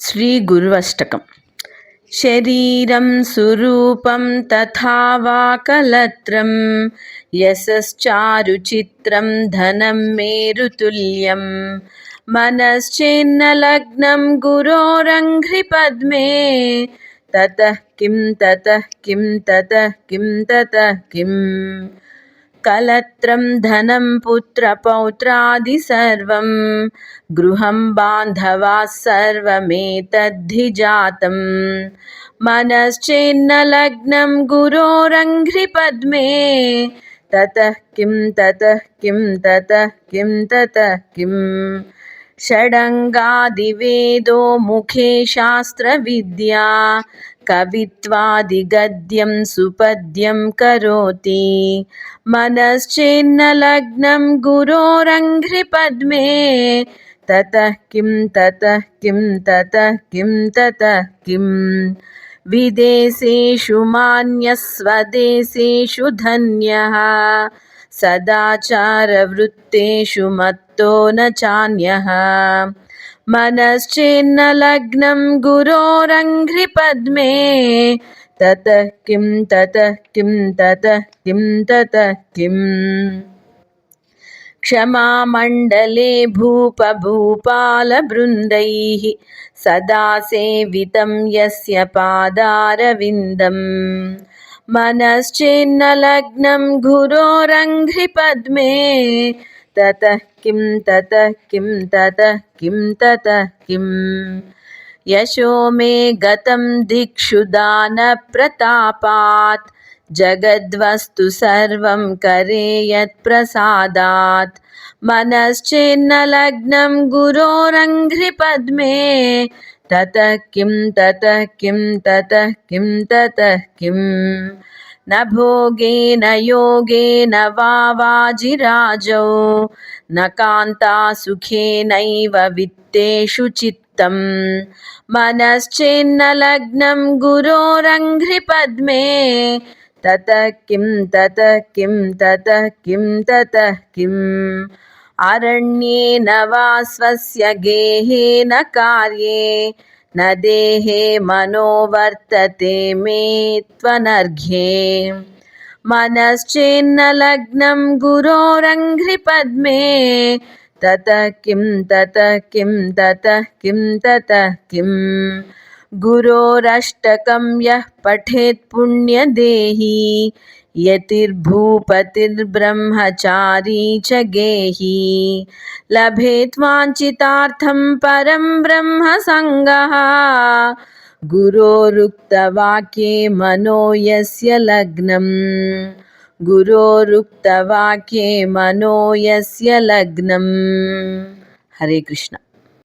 श्रीगुर्वष्टकम्। शरीरं सुरूपं तथा वा कलत्रं यशश्चारुचित्रं धनं मेरुतुल्यं मनश्चेन्न लग्नं गुरोरङ्घ्रिपद्मे ततः किं ततः किं ततः किं ततः किम् कलत्रं धनं पुत्रपौत्रादि सर्वं गृहं बान्धवाः सर्वमेतद्धि जातं मनश्चेन्न लग्नं गुरोरङ्घ्रिपद्मे ततः किं ततः किं ततः किं ततः किम् षडङ्गादिवेदो मुखे शास्त्रविद्या कवित्वादिगद्यं सुपद्यं करोति मनश्चेन्न लग्नं गुरोरङ्घ्रिपद्मे ततः किं ततः किं ततः किं ततः किम् विदेशेषु मान्यः स्वदेशेषु धन्यः सदाचारवृत्तेषु मत्तो न चान्यः मनश्चेन्न लग्नं गुरोरङ्घ्रिपद्मे ततः किं ततः किं ततः किं ततः किम् क्षमामण्डले भूपभूपालबृन्दैः सदा सेवितं यस्य पादारविन्दम् मनश्चेन्न लग्नं गुरोरङ्घ्रिपद्मे ततः किं ततः किं ततः किं ततः किम् यशो मे गतं दिक्षु दानप्रतापात् जगद्वस्तु सर्वं करे यत्प्रसादात् मनश्चेन्न लग्नं गुरोरङ्घ्रिपद्मे ततः किं ततः किं ततः किं ततः किम् न भोगेन योगेन वा वाजिराजौ न कान्तासुखेनैव वित्तेषु चित्तम् मनश्चेन्न लग्नं गुरोरङ्घ्रिपद्मे ततः किं ततः किं ततः किं ततः किम् अरण्येन वा स्वस्य गेहेन कार्ये न देहे मनो वर्तते मे त्वनर्घ्ये मनश्चेन्न लग्नं गुरोरङ्घ्रिपद्मे ततः किं ततः किं ततः किं ततः किम् गुरोरष्टकं यः पठेत् पुण्यदेही यतिर्भूपतिर्ब्रह्मचारी च गेही लभेत् वाञ्छितार्थं परं ब्रह्म संगः गुरोरुक्तवाक्ये मनो यस्य लग्नं गुरोरुक्तवाक्ये मनो यस्य लग्नं। हरे कृष्ण।